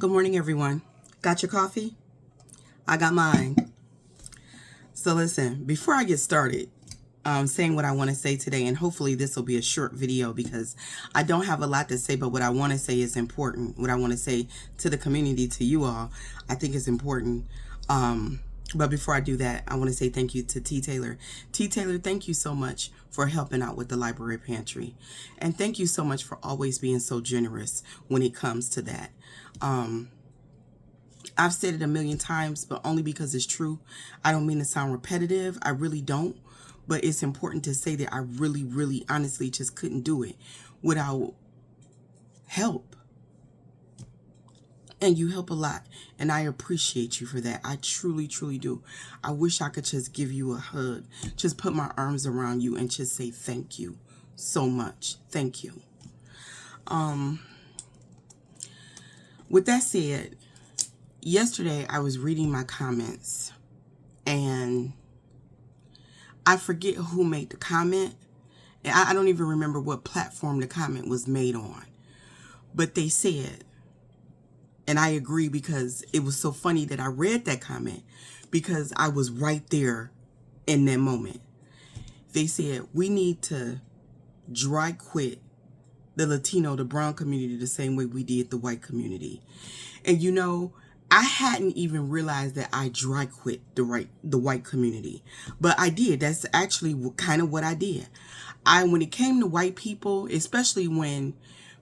Good morning, everyone. Got your coffee? I got mine. So listen, before I get started, saying what I want to say today, and hopefully this will be a short video because I don't have a lot to say, but what I want to say is important. What I want to say to the community, to you all, I think is important. But before I do that, I want to say thank you to T. Taylor. T. Taylor, thank you so much for helping out with the library pantry. And thank you so much for always being so generous when it comes to that. I've said it a million times, but only because it's true. I don't mean to sound repetitive. I really don't. But it's important to say that I really, really, honestly just couldn't do it without help. And you help a lot. And I appreciate you for that. I truly, truly do. I wish I could just give you a hug. Just put my arms around you and just say thank you so much. Thank you. With that said, yesterday I was reading my comments and I forget who made the comment. And I don't even remember what platform the comment was made on. But they said, and I agree because it was so funny that I read that comment because I was right there in that moment. They said, we need to dry quit the Latino, the brown community the same way we did the white community. And you know, I hadn't even realized that I dry quit the white community, but I did. That's actually kind of what I did. When it came to white people, especially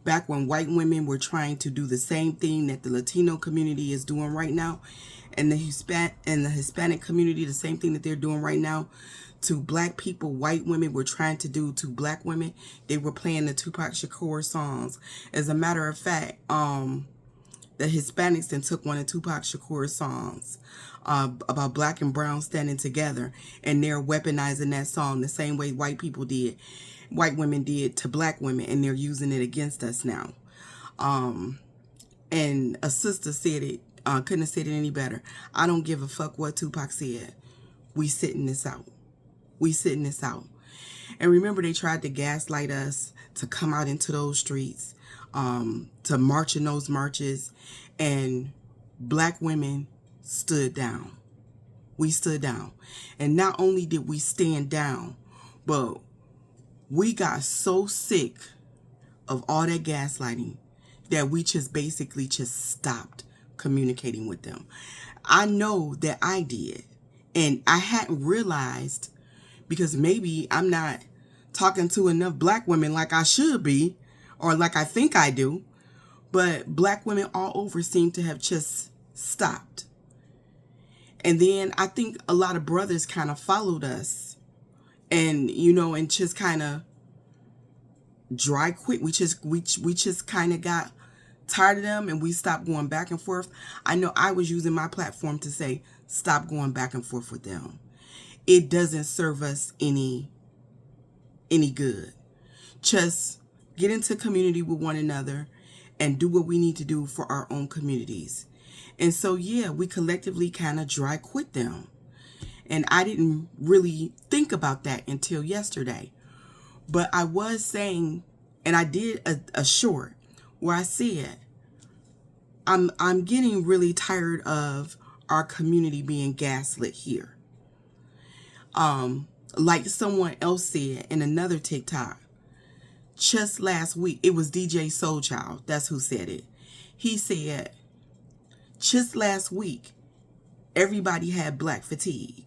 back when white women were trying to do the same thing that the Latino community is doing right now, and the Hispanic community, the same thing that they're doing right now to black people, white women were trying to do to black women. They were playing the Tupac Shakur songs. As a matter of fact, the Hispanics then took one of Tupac Shakur's songs about black and brown standing together, and they're weaponizing that song the same way white women did to black women, and they're using it against us now. And a sister said it, couldn't have said it any better. I don't give a fuck what Tupac said. We sitting this out. We sitting this out. And remember, they tried to gaslight us to come out into those streets, to march in those marches, and black women stood down. We stood down. And not only did we stand down, but we got so sick of all that gaslighting that we just basically just stopped communicating with them. I know that I did. And I hadn't realized, because maybe I'm not talking to enough black women like I should be, or like I think I do, but black women all over seem to have just stopped. And then I think a lot of brothers kind of followed us and, you know, and just kind of dry quit. We just kind of got tired of them and we stopped going back and forth. I know I was using my platform to say, stop going back and forth with them. It doesn't serve us any good. Just get into community with one another and do what we need to do for our own communities. And so, yeah, we collectively kind of dry quit them. And I didn't really think about that until yesterday. But I was saying, and I did a short where I said, I'm getting really tired of our community being gaslit here. Like someone else said in another TikTok, just last week, it was DJ Soulchild, that's who said it. He said, just last week, everybody had black fatigue.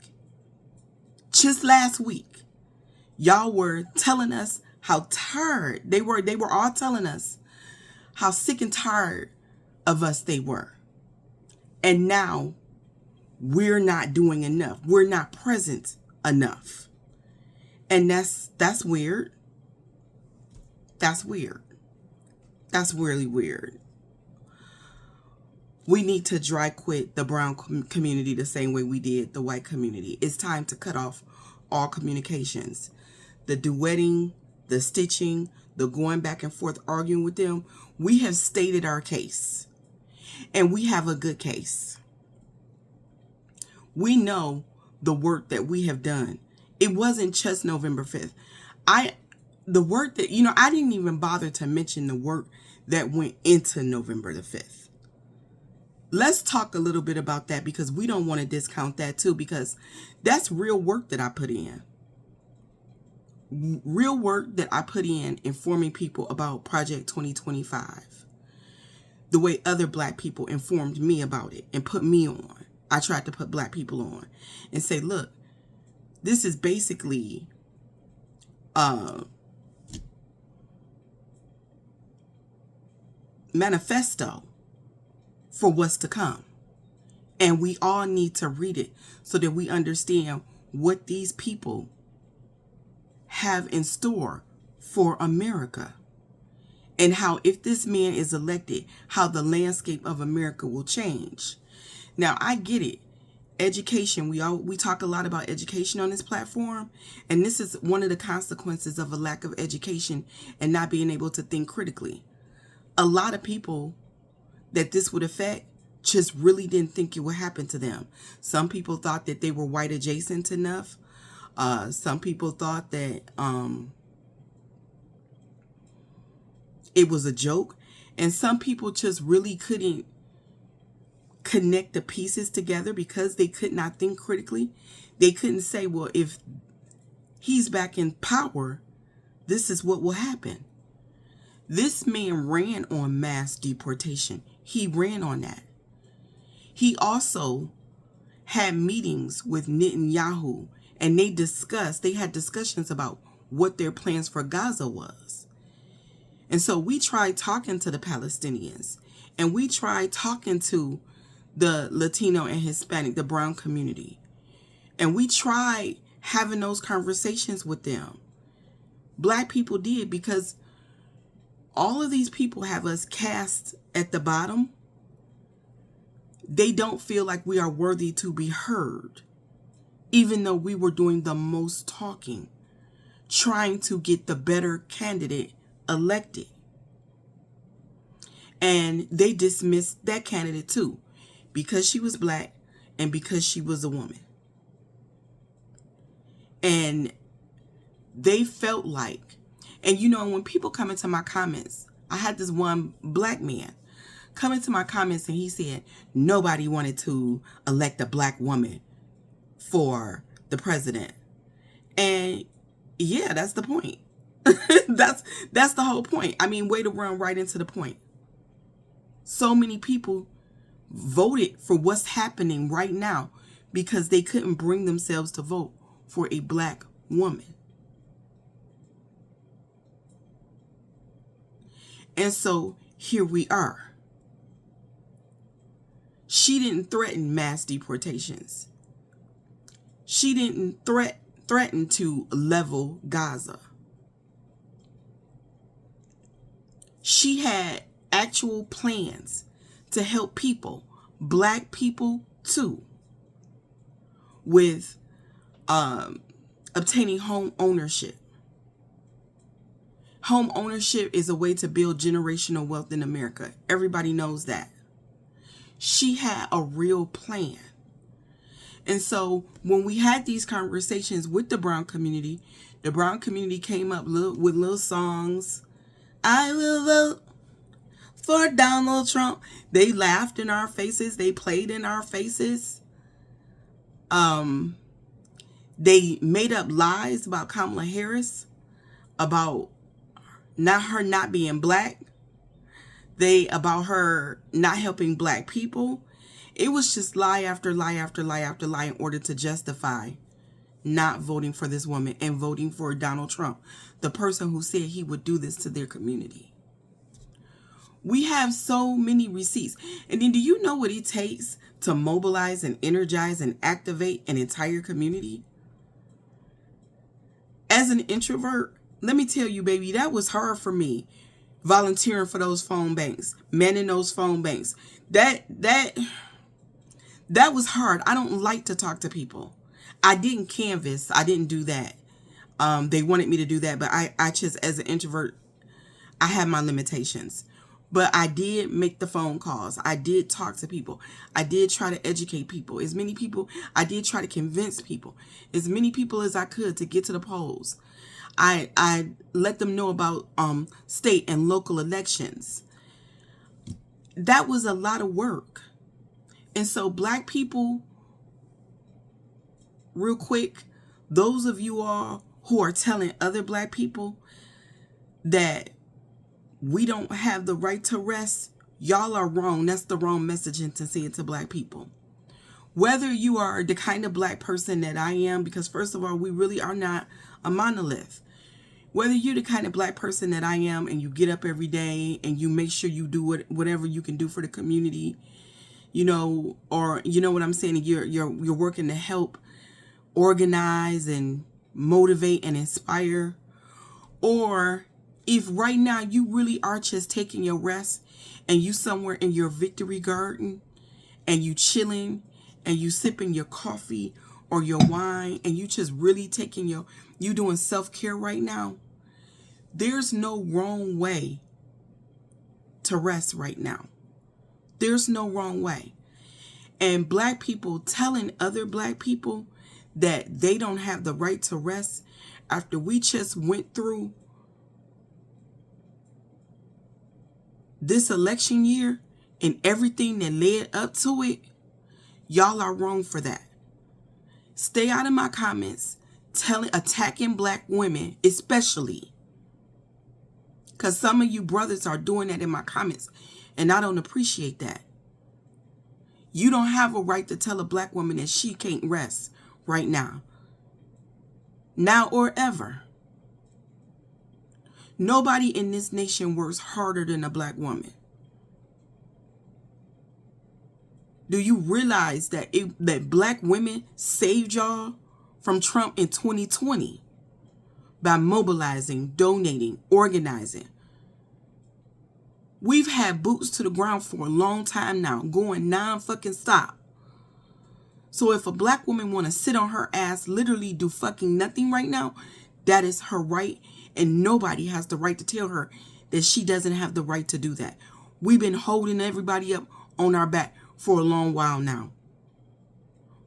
Just last week, y'all were telling us how tired they were all telling us how sick and tired of us they were. And now we're not doing enough. We're not present enough. And that's weird. That's weird. That's really weird. We need to dry quit the brown community the same way we did the white community. It's time to cut off all communications. The duetting, the stitching, the going back and forth arguing with them. We have stated our case. And we have a good case. We know the work that we have done. It wasn't just November 5th. The work that, I didn't even bother to mention the work that went into November the 5th. let's talk a little bit about that, because we don't want to discount that too, because that's real work that I put in. Real work that I put in informing people about Project 2025. The way other Black people informed me about it and put me on. I tried to put Black people on and say, look, this is basically manifesto for what's to come. And we all need to read it so that we understand what these people have in store for America. And how, if this man is elected, how the landscape of America will change. Now, I get it. Education, we talk a lot about education on this platform, and this is one of the consequences of a lack of education and not being able to think critically. A lot of people that this would affect just really didn't think it would happen to them. Some people thought that they were white adjacent enough. Some people thought that it was a joke, and some people just really couldn't connect the pieces together because they could not think critically. They couldn't say, well, if he's back in power, this is what will happen. This man ran on mass deportation. He ran on that. He also had meetings with Netanyahu, and they had discussions about what their plans for Gaza was. And so we tried talking to the Palestinians, and we tried talking to the Latino and Hispanic, the brown community. And we tried having those conversations with them. Black people did, because all of these people have us cast at the bottom. They don't feel like we are worthy to be heard, even though we were doing the most talking, trying to get the better candidate elected. And they dismissed that candidate too, because she was Black and because she was a woman. And they felt like, and you know, when people come into my comments, I had this one Black man come into my comments and he said nobody wanted to elect a Black woman for the president. And yeah, that's the point. that's the whole point. I mean, way to run right into the point. So many people voted for what's happening right now because they couldn't bring themselves to vote for a Black woman. And so here we are. She didn't threaten mass deportations. She didn't threaten to level Gaza. She had actual plans to help people, Black people too, with obtaining home ownership. Home ownership is a way to build generational wealth in America. Everybody knows that. She had a real plan. And so when we had these conversations with the brown community came up with little songs. I will vote for Donald Trump. They laughed in our faces. They played in our faces. They made up lies about Kamala Harris, about her not being Black. About her not helping Black people. It was just lie after lie after lie after lie in order to justify not voting for this woman and voting for Donald Trump, the person who said he would do this to their community. We have so many receipts. And then do you know what it takes to mobilize and energize and activate an entire community? As an introvert, let me tell you, baby, that was hard for me. Volunteering for those phone banks, manning those phone banks. That was hard. I don't like to talk to people. I didn't canvas. I didn't do that. They wanted me to do that, but I just, as an introvert, I have my limitations. But I did make the phone calls. I did talk to people. I did try to educate people. As many people, I did try to convince people. As many people as I could to get to the polls. I let them know about state and local elections. That was a lot of work. And so black people, real quick, those of you all who are telling other black people that we don't have the right to rest, y'all are wrong. That's the wrong messaging to say it to black people. Whether you are the kind of black person that I am, because first of all, we really are not a monolith. Whether you're the kind of black person that I am and you get up every day and you make sure you do whatever you can do for the community, you know, or you know what I'm saying, you're working to help organize and motivate and inspire, or if right now you really are just taking your rest and you somewhere in your victory garden and you chilling and you sipping your coffee or your wine and you just really taking you doing self-care right now, there's no wrong way to rest right now. There's no wrong way. And black people telling other black people that they don't have the right to rest after we just went through this election year and everything that led up to it, y'all are wrong for that. Stay out of my comments attacking black women, especially. Because some of you brothers are doing that in my comments, and I don't appreciate that. You don't have a right to tell a black woman that she can't rest right now. Now or ever. Nobody in this nation works harder than a black woman. Do you realize that that black women saved y'all from Trump in 2020 by mobilizing, donating, organizing? We've had boots to the ground for a long time now, going non-fucking stop. So if a black woman want to sit on her ass, literally do fucking nothing right now, that is her right, and nobody has the right to tell her that she doesn't have the right to do that. We've been holding everybody up on our back for a long while now.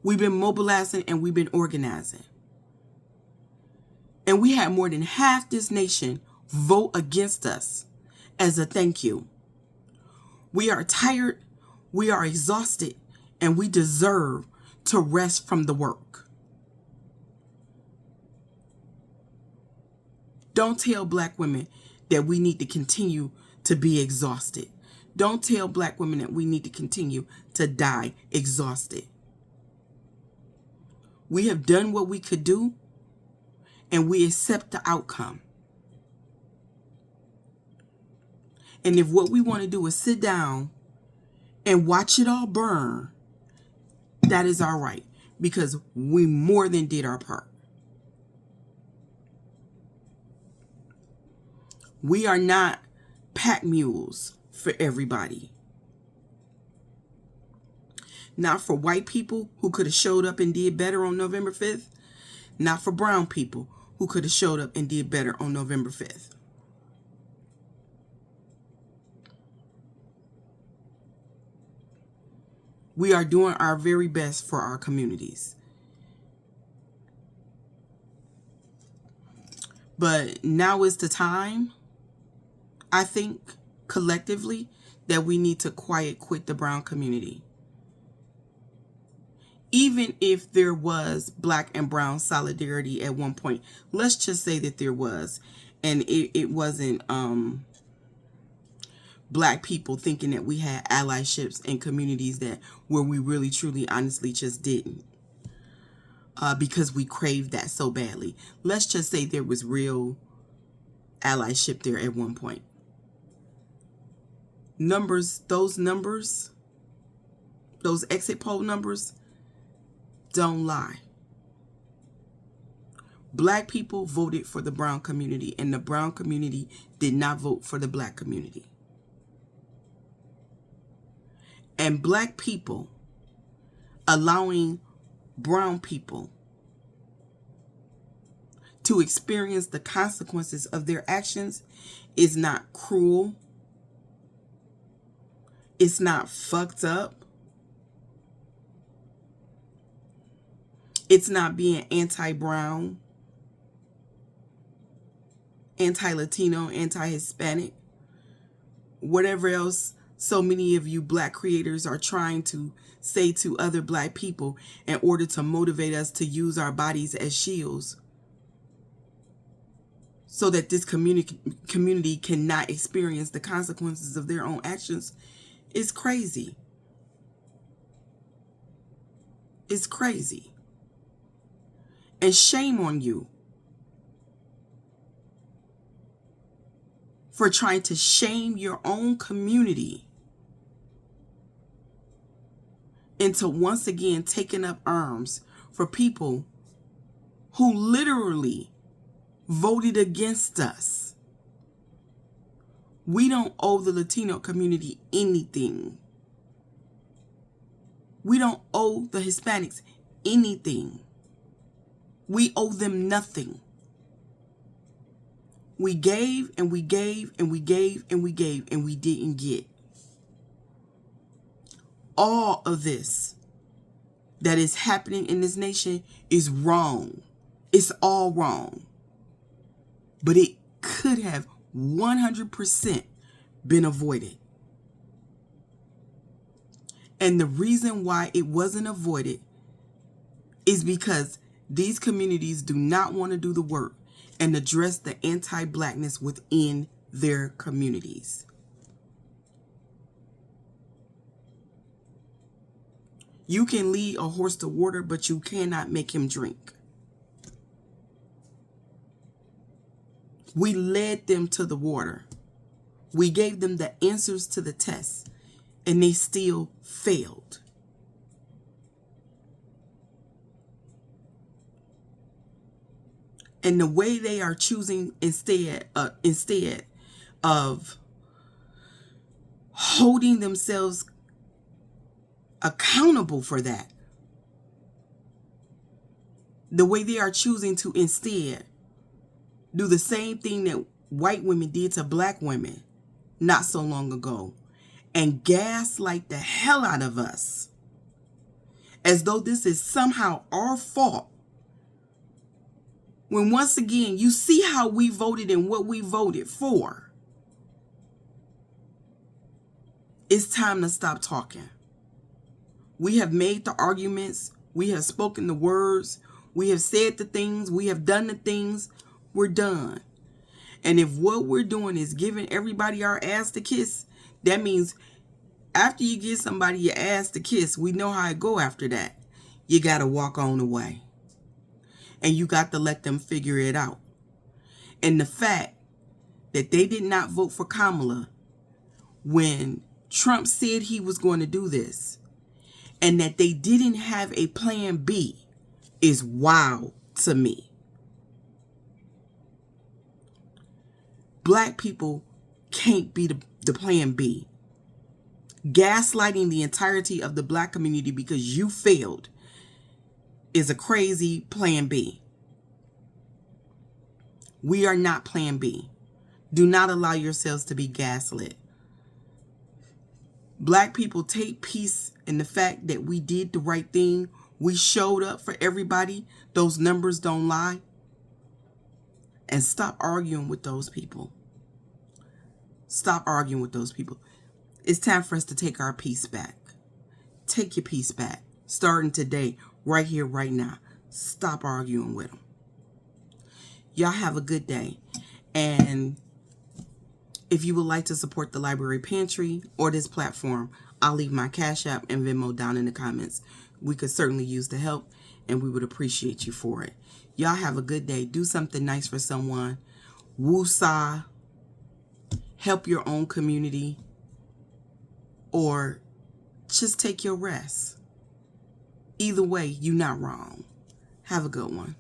We've been mobilizing and we've been organizing. And we had more than half this nation vote against us as a thank you. We are tired, we are exhausted, and we deserve to rest from the work. Don't tell black women that we need to continue to be exhausted. Don't tell black women that we need to continue to die exhausted. We have done what we could do, and we accept the outcome. And if what we want to do is sit down and watch it all burn, that is our right, because we more than did our part. We are not pack mules for everybody. Not for white people who could have showed up and did better on November 5th. Not for brown people who could have showed up and did better on November 5th. We are doing our very best for our communities. But now is the time, I think, collectively, that we need to quit the brown community. Even if there was black and brown solidarity at one point, let's just say that there was, and it wasn't black people thinking that we had allyships in communities that where we really, truly, honestly just didn't. Because we craved that so badly. Let's just say there was real allyship there at one point. Those exit poll numbers, don't lie. Black people voted for the brown community, and the brown community did not vote for the black community. And black people allowing brown people to experience the consequences of their actions is not cruel. It's not fucked up. It's not being anti-brown, anti-Latino, anti-Hispanic, whatever else so many of you black creators are trying to say to other black people in order to motivate us to use our bodies as shields so that this community cannot experience the consequences of their own actions is crazy. It's crazy. And shame on you for trying to shame your own community into once again taking up arms for people who literally voted against us. We don't owe the Latino community anything. We don't owe the Hispanics anything. We owe them nothing. We gave and we gave and we gave and we gave and we didn't get. All of this that is happening in this nation is wrong. It's all wrong. But it could have 100% been avoided. And the reason why it wasn't avoided is because these communities do not want to do the work and address the anti-blackness within their communities. You can lead a horse to water, but you cannot make him drink. We led them to the water. We gave them the answers to the tests, and they still failed. And the way they are choosing instead of holding themselves accountable for that, the way they are choosing to instead do the same thing that white women did to black women not so long ago and gaslight the hell out of us as though this is somehow our fault. When once again, you see how we voted and what we voted for. It's time to stop talking. We have made the arguments. We have spoken the words. We have said the things. We have done the things. We're done. And if what we're doing is giving everybody our ass to kiss, that means after you give somebody your ass to kiss, we know how it go after that. You got to walk on away. And you got to let them figure it out. And the fact that they did not vote for Kamala when Trump said he was going to do this, and that they didn't have a plan B, is wild to me. Black people can't be the plan B. Gaslighting the entirety of the black community because you failed is a crazy plan B. We are not plan B. Do not allow yourselves to be gaslit. Black people, take peace in the fact that we did the right thing. We showed up for everybody. Those numbers don't lie. And stop arguing with those people. Stop arguing with those people. It's time for us to take our peace back. Take your peace back. Starting today, right here, right now. Stop arguing with them. Y'all have a good day. And if you would like to support the Library Pantry or this platform, I'll leave my Cash App and Venmo down in the comments. We could certainly use the help, and we would appreciate you for it. Y'all have a good day. Do something nice for someone. Woosah. Help your own community. Or just take your rest. Either way, you're not wrong. Have a good one.